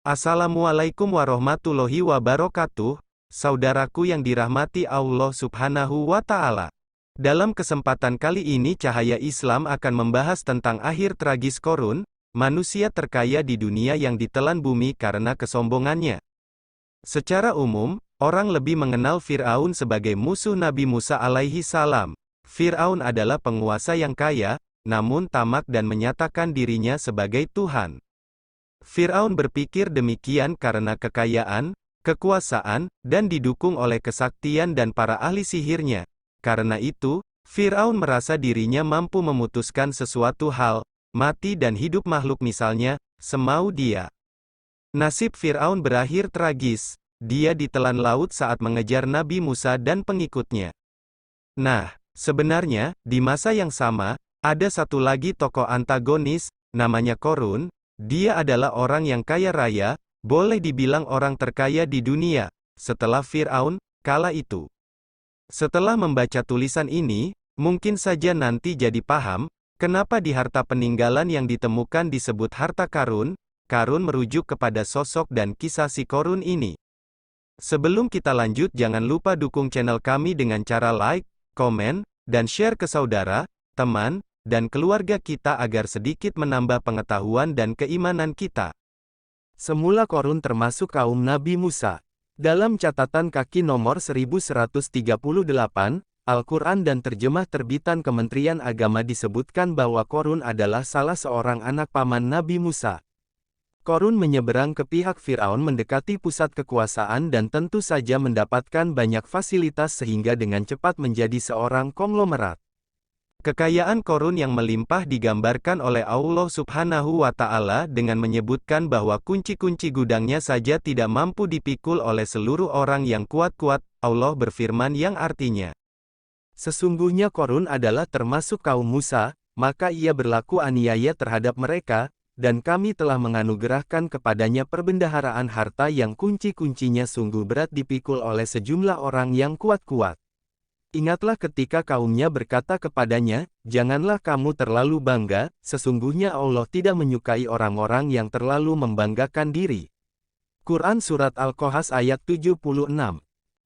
Assalamualaikum warahmatullahi wabarakatuh, saudaraku yang dirahmati Allah Subhanahu wa Ta'ala. Dalam kesempatan kali ini, Cahaya Islam akan membahas tentang akhir tragis Qarun, manusia terkaya di dunia yang ditelan bumi karena kesombongannya. Secara umum, orang lebih mengenal Fir'aun sebagai musuh Nabi Musa alaihi salam. Fir'aun adalah penguasa yang kaya, namun tamak dan menyatakan dirinya sebagai Tuhan. Fir'aun berpikir demikian karena kekayaan, kekuasaan, dan didukung oleh kesaktian dan para ahli sihirnya. Karena itu, Fir'aun merasa dirinya mampu memutuskan sesuatu hal, mati dan hidup makhluk misalnya, semau dia. Nasib Fir'aun berakhir tragis. Dia ditelan laut saat mengejar Nabi Musa dan pengikutnya. Nah, sebenarnya, di masa yang sama, ada satu lagi tokoh antagonis, namanya Qarun. Dia adalah orang yang kaya raya, boleh dibilang orang terkaya di dunia, setelah Fir'aun, kala itu. Setelah membaca tulisan ini, mungkin saja nanti jadi paham, kenapa di harta peninggalan yang ditemukan disebut harta Qarun. Qarun merujuk kepada sosok dan kisah si Qarun ini. Sebelum kita lanjut, jangan lupa dukung channel kami dengan cara like, komen, dan share ke saudara, teman, dan keluarga kita agar sedikit menambah pengetahuan dan keimanan kita. Semula Qarun termasuk kaum Nabi Musa. Dalam catatan kaki nomor 1138, Al-Quran dan terjemah terbitan Kementerian Agama disebutkan bahwa Qarun adalah salah seorang anak paman Nabi Musa. Qarun menyeberang ke pihak Fir'aun mendekati pusat kekuasaan dan tentu saja mendapatkan banyak fasilitas sehingga dengan cepat menjadi seorang konglomerat. Kekayaan Qarun yang melimpah digambarkan oleh Allah Subhanahu wa Ta'ala dengan menyebutkan bahwa kunci-kunci gudangnya saja tidak mampu dipikul oleh seluruh orang yang kuat-kuat. Allah berfirman yang artinya, sesungguhnya Qarun adalah termasuk kaum Musa, maka ia berlaku aniaya terhadap mereka, dan kami telah menganugerahkan kepadanya perbendaharaan harta yang kunci-kuncinya sungguh berat dipikul oleh sejumlah orang yang kuat-kuat. Ingatlah ketika kaumnya berkata kepadanya, janganlah kamu terlalu bangga, sesungguhnya Allah tidak menyukai orang-orang yang terlalu membanggakan diri. Quran Surat Al-Qasas ayat 76.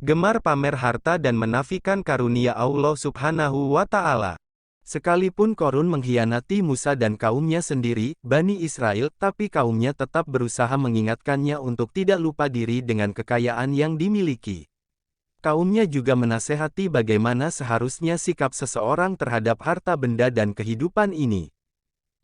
Gemar pamer harta dan menafikan karunia Allah Subhanahu wa Ta'ala. Sekalipun Qarun mengkhianati Musa dan kaumnya sendiri, Bani Israel, tapi kaumnya tetap berusaha mengingatkannya untuk tidak lupa diri dengan kekayaan yang dimiliki. Kaumnya juga menasehati bagaimana seharusnya sikap seseorang terhadap harta benda dan kehidupan ini.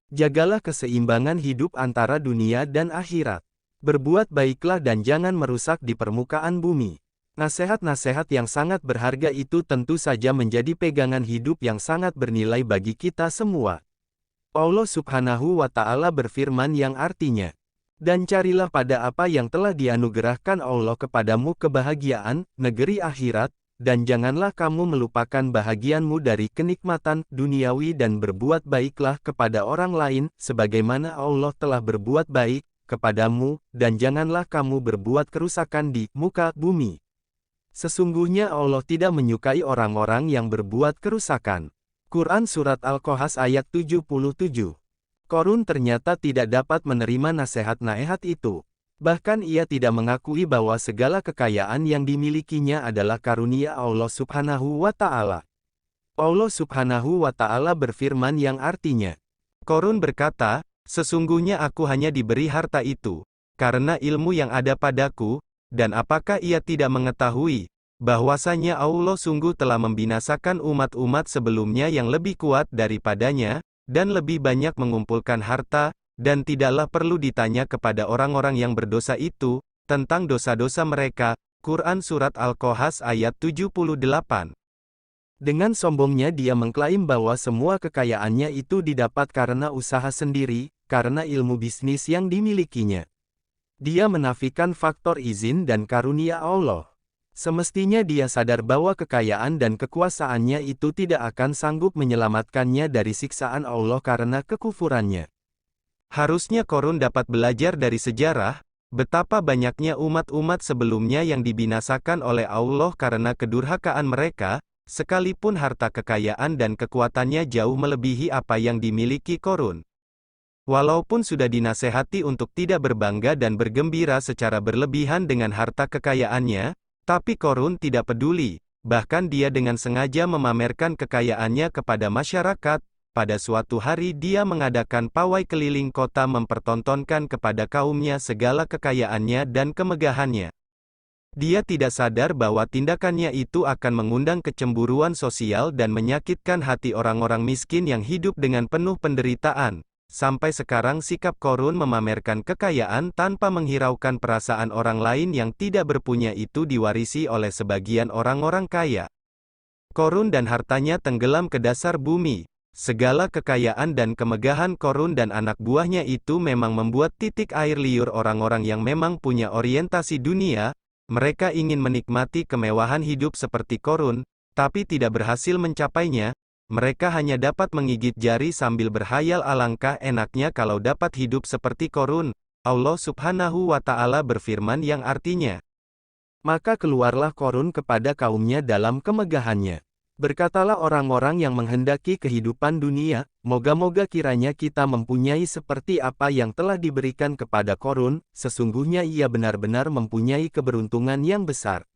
Jagalah keseimbangan hidup antara dunia dan akhirat. Berbuat baiklah dan jangan merusak di permukaan bumi. Nasihat-nasihat yang sangat berharga itu tentu saja menjadi pegangan hidup yang sangat bernilai bagi kita semua. Allah Subhanahu wa Ta'ala berfirman yang artinya, dan carilah pada apa yang telah dianugerahkan Allah kepadamu kebahagiaan, negeri akhirat, dan janganlah kamu melupakan bahagianmu dari kenikmatan duniawi dan berbuat baiklah kepada orang lain, sebagaimana Allah telah berbuat baik kepadamu, dan janganlah kamu berbuat kerusakan di muka bumi. Sesungguhnya Allah tidak menyukai orang-orang yang berbuat kerusakan. Quran Surat Al-Qasas ayat 77. Qarun ternyata tidak dapat menerima nasihat-nasihat itu. Bahkan ia tidak mengakui bahwa segala kekayaan yang dimilikinya adalah karunia Allah Subhanahu wa Ta'ala. Allah Subhanahu wa Ta'ala berfirman yang artinya, Qarun berkata, sesungguhnya aku hanya diberi harta itu, karena ilmu yang ada padaku, dan apakah ia tidak mengetahui, bahwasanya Allah sungguh telah membinasakan umat-umat sebelumnya yang lebih kuat daripadanya, dan lebih banyak mengumpulkan harta, dan tidaklah perlu ditanya kepada orang-orang yang berdosa itu, tentang dosa-dosa mereka. Quran Surat Al-Qasas ayat 78. Dengan sombongnya dia mengklaim bahwa semua kekayaannya itu didapat karena usaha sendiri, karena ilmu bisnis yang dimilikinya. Dia menafikan faktor izin dan karunia Allah. Semestinya dia sadar bahwa kekayaan dan kekuasaannya itu tidak akan sanggup menyelamatkannya dari siksaan Allah karena kekufurannya. Harusnya Qarun dapat belajar dari sejarah, betapa banyaknya umat-umat sebelumnya yang dibinasakan oleh Allah karena kedurhakaan mereka, sekalipun harta kekayaan dan kekuatannya jauh melebihi apa yang dimiliki Qarun. Walaupun sudah dinasehati untuk tidak berbangga dan bergembira secara berlebihan dengan harta kekayaannya, tapi Korun tidak peduli. Bahkan dia dengan sengaja memamerkan kekayaannya kepada masyarakat. Pada suatu hari dia mengadakan pawai keliling kota mempertontonkan kepada kaumnya segala kekayaannya dan kemegahannya. Dia tidak sadar bahwa tindakannya itu akan mengundang kecemburuan sosial dan menyakitkan hati orang-orang miskin yang hidup dengan penuh penderitaan. Sampai sekarang sikap Korun memamerkan kekayaan tanpa menghiraukan perasaan orang lain yang tidak berpunya itu diwarisi oleh sebagian orang-orang kaya. Korun dan hartanya tenggelam ke dasar bumi. Segala kekayaan dan kemegahan Korun dan anak buahnya itu memang membuat titik air liur orang-orang yang memang punya orientasi dunia. Mereka ingin menikmati kemewahan hidup seperti Korun, tapi tidak berhasil mencapainya. Mereka hanya dapat menggigit jari sambil berhayal alangkah enaknya kalau dapat hidup seperti Korun. Allah Subhanahu wa Ta'ala berfirman yang artinya, maka keluarlah Korun kepada kaumnya dalam kemegahannya. Berkatalah orang-orang yang menghendaki kehidupan dunia, moga-moga kiranya kita mempunyai seperti apa yang telah diberikan kepada Korun, sesungguhnya ia benar-benar mempunyai keberuntungan yang besar.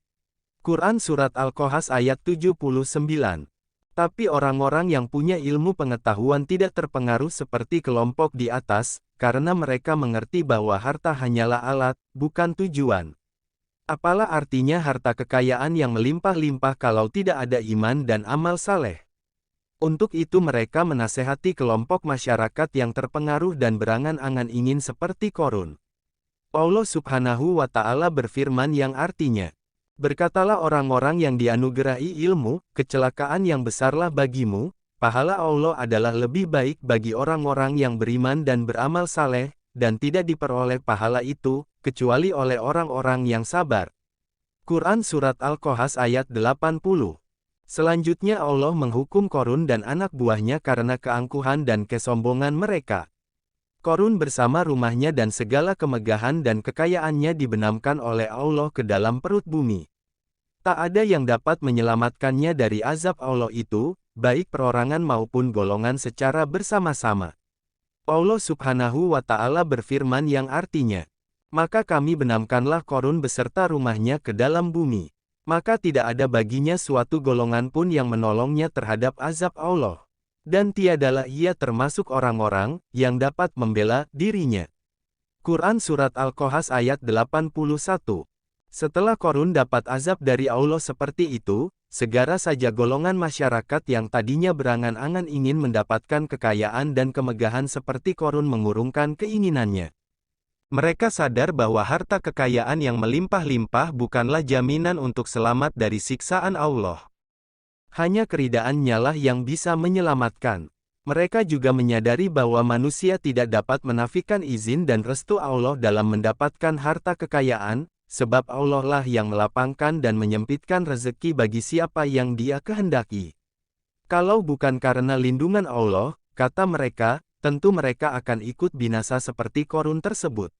Quran Surat Al-Qasas ayat 79. Tapi orang-orang yang punya ilmu pengetahuan tidak terpengaruh seperti kelompok di atas, karena mereka mengerti bahwa harta hanyalah alat, bukan tujuan. Apalah artinya harta kekayaan yang melimpah-limpah kalau tidak ada iman dan amal saleh? Untuk itu mereka menasehati kelompok masyarakat yang terpengaruh dan berangan-angan ingin seperti Korun. Allah Subhanahu wa Ta'ala berfirman yang artinya, berkatalah orang-orang yang dianugerahi ilmu, kecelakaan yang besarlah bagimu, pahala Allah adalah lebih baik bagi orang-orang yang beriman dan beramal saleh, dan tidak diperoleh pahala itu, kecuali oleh orang-orang yang sabar. Quran Surat Al-Qasas ayat 80. Selanjutnya Allah menghukum Korun dan anak buahnya karena keangkuhan dan kesombongan mereka. Korun bersama rumahnya dan segala kemegahan dan kekayaannya dibenamkan oleh Allah ke dalam perut bumi. Tak ada yang dapat menyelamatkannya dari azab Allah itu, baik perorangan maupun golongan secara bersama-sama. Allah Subhanahu wa Ta'ala berfirman yang artinya, maka kami benamkanlah Korun beserta rumahnya ke dalam bumi. Maka tidak ada baginya suatu golongan pun yang menolongnya terhadap azab Allah. Dan tiadalah ia termasuk orang-orang yang dapat membela dirinya. Quran Surat Al-Qasas ayat 81. Setelah Korun dapat azab dari Allah seperti itu, segera saja golongan masyarakat yang tadinya berangan-angan ingin mendapatkan kekayaan dan kemegahan seperti Korun mengurungkan keinginannya. Mereka sadar bahwa harta kekayaan yang melimpah-limpah bukanlah jaminan untuk selamat dari siksaan Allah. Hanya keridaannya lah yang bisa menyelamatkan. Mereka juga menyadari bahwa manusia tidak dapat menafikan izin dan restu Allah dalam mendapatkan harta kekayaan, sebab Allah lah yang melapangkan dan menyempitkan rezeki bagi siapa yang Dia kehendaki. Kalau bukan karena lindungan Allah, kata mereka, tentu mereka akan ikut binasa seperti Korun tersebut.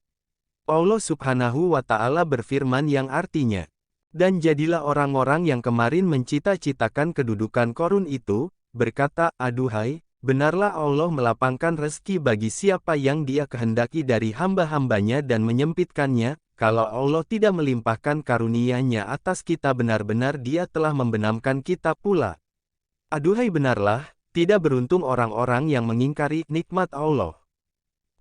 Allah Subhanahu wa Ta'ala berfirman yang artinya, dan jadilah orang-orang yang kemarin mencita-citakan kedudukan Korun itu, berkata, aduhai, benarlah Allah melapangkan rezeki bagi siapa yang Dia kehendaki dari hamba-hambanya dan menyempitkannya, kalau Allah tidak melimpahkan karunia-Nya atas kita benar-benar Dia telah membenamkan kita pula. Aduhai benarlah, tidak beruntung orang-orang yang mengingkari nikmat Allah.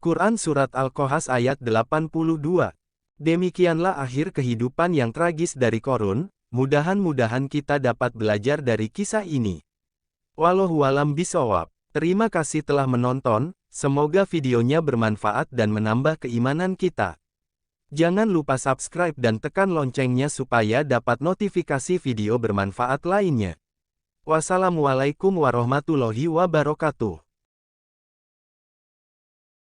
Quran Surat Al-Qasas ayat 82. Demikianlah akhir kehidupan yang tragis dari Korun, mudah-mudahan kita dapat belajar dari kisah ini. Wallahu a'lam bishawab. Terima kasih telah menonton, semoga videonya bermanfaat dan menambah keimanan kita. Jangan lupa subscribe dan tekan loncengnya supaya dapat notifikasi video bermanfaat lainnya. Wassalamualaikum warahmatullahi wabarakatuh.